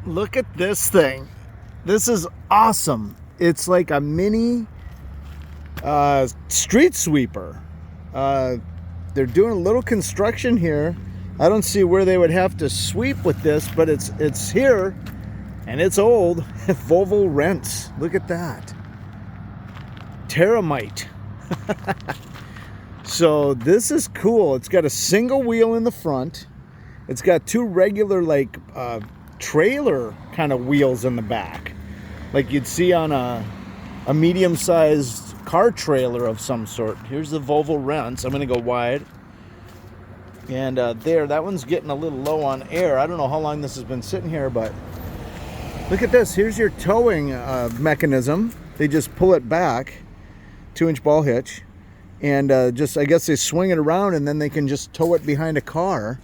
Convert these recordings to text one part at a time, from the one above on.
Look at this thing. This is awesome. It's like a mini street sweeper. They're doing a little construction here. I don't see where they would have to sweep with this, but it's here and it's old. Volvo Rents. Look at that. Terramite. So this is cool. It's got a single wheel in the front. It's got two regular like trailer kind of wheels in the back, like you'd see on a medium-sized car trailer of some sort. Here's the Volvo Rents. I'm going to go wide. And there, that one's getting a little low on air. I don't know how long this has been sitting here, but look at this. Here's your towing mechanism. They just pull it back, 2-inch ball hitch, and just, I guess they swing it around and then they can just tow it behind a car,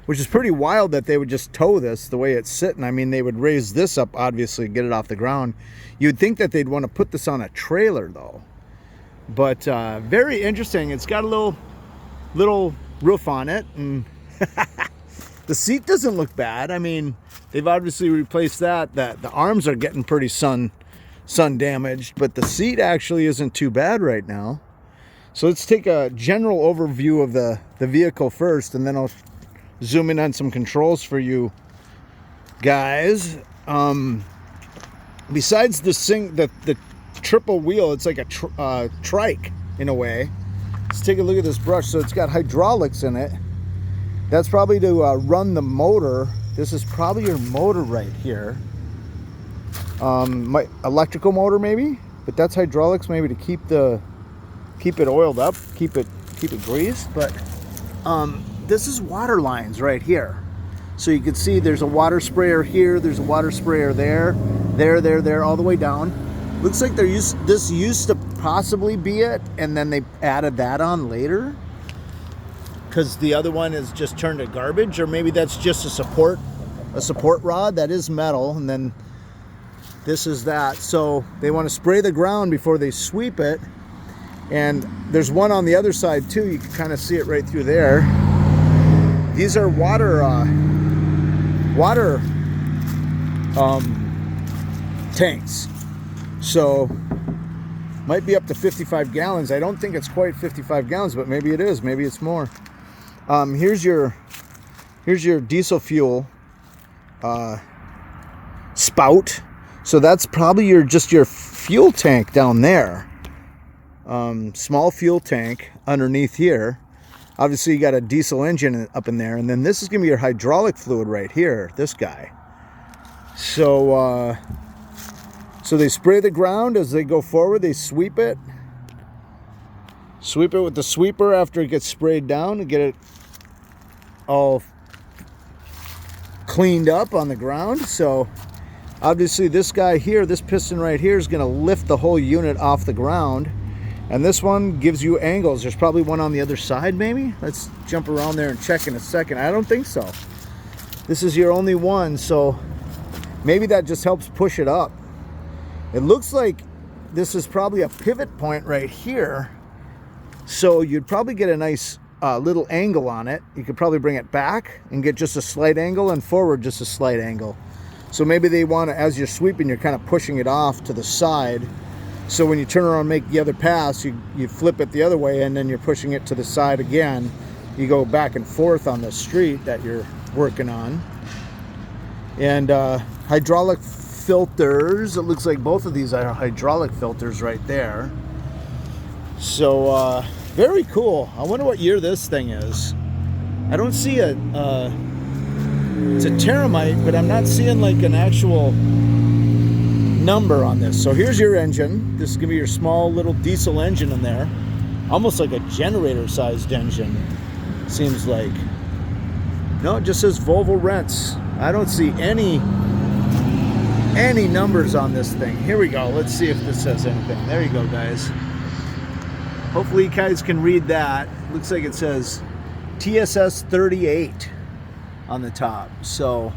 which is pretty wild that they would just tow this the way it's sitting. I mean, they would raise this up, obviously, get it off the ground. You'd think that they'd want to put this on a trailer, though. But very interesting. It's got a little roof on it, and the seat doesn't look bad. I mean, they've obviously replaced that. The arms are getting pretty sun damaged, but the seat actually isn't too bad right now. So let's take a general overview of the vehicle first, and then I'll zoom in on some controls for you guys. Besides the triple wheel, it's like a trike in a way. Let's take a look at this brush. So it's got hydraulics in it. That's probably to run the motor. This is probably your motor right here. My electrical motor maybe, but that's hydraulics maybe to keep it oiled up, keep it greased. But this is water lines right here. So you can see there's a water sprayer here, there's a water sprayer there, all the way down. Looks like this used to possibly be it, and then they added that on later because the other one is just turned to garbage, or maybe that's just a support rod that is metal, and then this is that. So they want to spray the ground before they sweep it, and there's one on the other side too. You can kind of see it right through there. These are water tanks, so might be up to 55 gallons. I don't think it's quite 55 gallons, but maybe it is. Maybe it's more. Here's your diesel fuel spout. So that's probably just your fuel tank down there. Small fuel tank underneath here. Obviously you got a diesel engine up in there, and then this is gonna be your hydraulic fluid right here, this guy. So so they spray the ground as they go forward. They sweep it with the sweeper after it gets sprayed down to get it all cleaned up on the ground. So obviously this guy here, this piston right here, is gonna lift the whole unit off the ground. And this one gives you angles. There's probably one on the other side, maybe. Let's jump around there and check in a second. I don't think so. This is your only one, so maybe that just helps push it up. It looks like this is probably a pivot point right here. So you'd probably get a nice little angle on it. You could probably bring it back and get just a slight angle, and forward just a slight angle. So maybe they want to, as you're sweeping, you're kind of pushing it off to the side. So when you turn around and make the other pass, you flip it the other way, and then you're pushing it to the side again. You go back and forth on the street that you're working on. And hydraulic filters. It looks like both of these are hydraulic filters right there. So very cool. I wonder what year this thing is. I don't see it's a Terramite, but I'm not seeing like an actual number on this. So here's your engine. This is gonna be your small little diesel engine in there, almost like a generator sized engine, seems like. No, it just says Volvo Rents. I don't see any numbers on this thing. Here we go. Let's see if this says anything. There you go, guys. Hopefully you guys can read that. Looks like it says TSS 38 on the top. So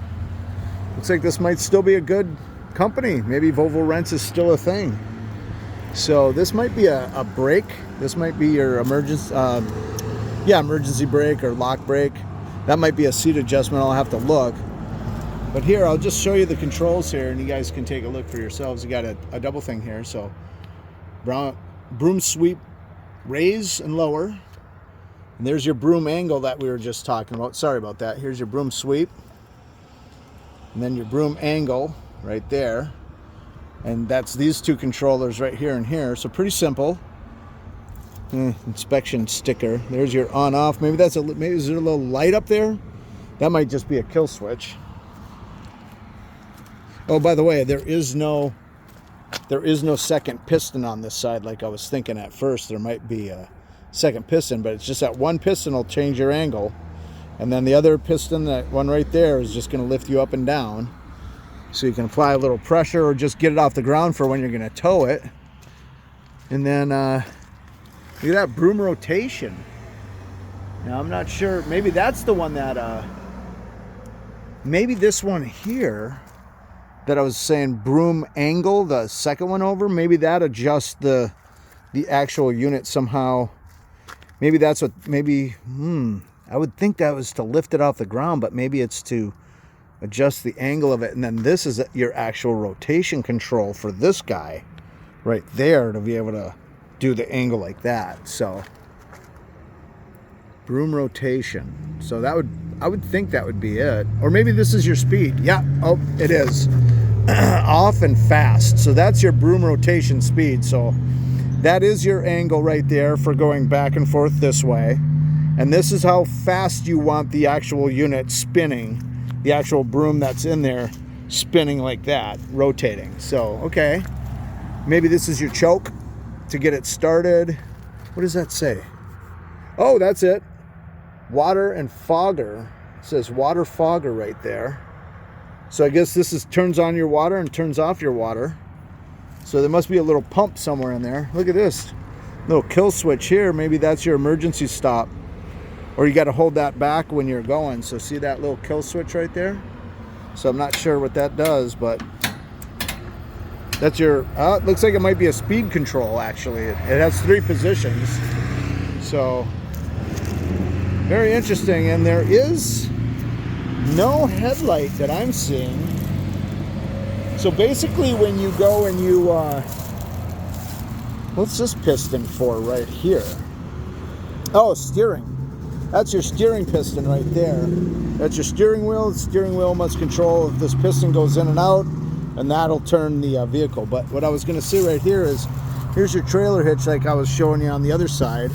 looks like this might still be a good company. Maybe Volvo Rents is still a thing. So this might be a brake. This might be your emergency brake or lock brake. That might be a seat adjustment. I'll have to look. But here, I'll just show you the controls here, and you guys can take a look for yourselves. You got a double thing here. So broom sweep, raise and lower. And there's your broom angle that we were just talking about. Sorry about that. Here's your broom sweep. And then your broom angle right there. And that's these two controllers right here and here. So pretty simple. Inspection sticker. There's your on off. Maybe is there a little light up there? That might just be a kill switch. Oh, by the way, there is no second piston on this side like I was thinking at first. There might be a second piston, but it's just that one piston will change your angle, and then the other piston, that one right there, is just going to lift you up and down, so you can apply a little pressure or just get it off the ground for when you're going to tow it. And then look at that broom rotation. Now I'm not sure, maybe that's the one that maybe this one here that I was saying, broom angle, the second one over, maybe that adjusts the actual unit somehow. Maybe that's what, I would think that was to lift it off the ground, but maybe it's to adjust the angle of it. And then this is your actual rotation control for this guy right there to be able to do the angle like that. So broom rotation. So that would, I would think that would be it. Or maybe this is your speed. Yeah, oh, it is. Off and fast. So that's your broom rotation speed. So that is your angle right there for going back and forth this way. And this is how fast you want the actual unit spinning. The actual broom that's in there spinning like that, rotating. So, okay. Maybe this is your choke to get it started. What does that say? Oh, that's it. Water and fogger. It says water fogger right there. So I guess this is turns on your water and turns off your water. So there must be a little pump somewhere in there. Look at this little kill switch here. Maybe that's your emergency stop, or you got to hold that back when you're going. So see that little kill switch right there? So I'm not sure what that does, but that's your, it looks like it might be a speed control actually. It has 3 positions. So very interesting. And there is no headlight that I'm seeing. So basically when you go and you, what's this piston for right here? Oh, steering. That's your steering piston right there. That's your steering wheel. The steering wheel must control if this piston goes in and out, and that'll turn the vehicle. But what I was going to say right here is, here's your trailer hitch like I was showing you on the other side.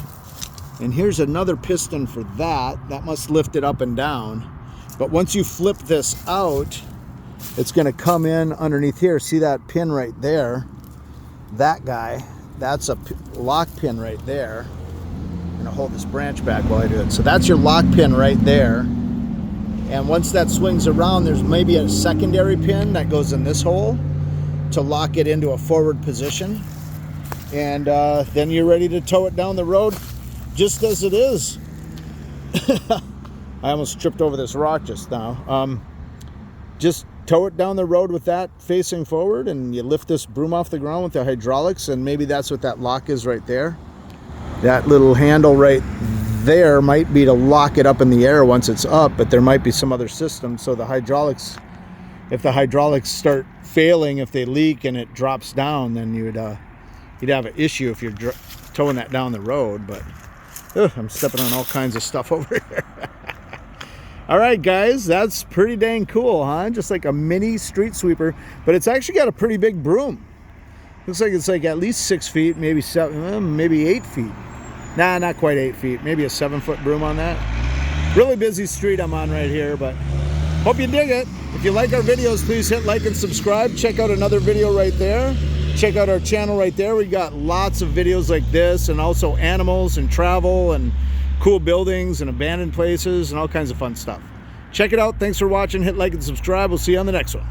And here's another piston for that. That must lift it up and down. But once you flip this out, it's going to come in underneath here. See that pin right there? That guy, that's a lock pin right there. I'm going to hold this branch back while I do it. So that's your lock pin right there. And once that swings around, there's maybe a secondary pin that goes in this hole to lock it into a forward position. And then you're ready to tow it down the road just as it is. I almost tripped over this rock just now. Just tow it down the road with that facing forward, and you lift this broom off the ground with the hydraulics, and maybe that's what that lock is right there. That little handle right there might be to lock it up in the air once it's up, but there might be some other system. So the hydraulics, if the hydraulics start failing, if they leak and it drops down, then you'd have an issue if you're towing that down the road. But I'm stepping on all kinds of stuff over here. All right, guys, that's pretty dang cool, huh? Just like a mini street sweeper, but it's actually got a pretty big broom. Looks like it's like at least 6 feet, maybe 7, maybe 8 feet. Nah, not quite 8 feet. Maybe a 7-foot broom on that. Really busy street I'm on right here, but hope you dig it. If you like our videos, please hit like and subscribe. Check out another video right there. Check out our channel right there. We got lots of videos like this, and also animals and travel and cool buildings and abandoned places and all kinds of fun stuff. Check it out. Thanks for watching. Hit like and subscribe. We'll see you on the next one.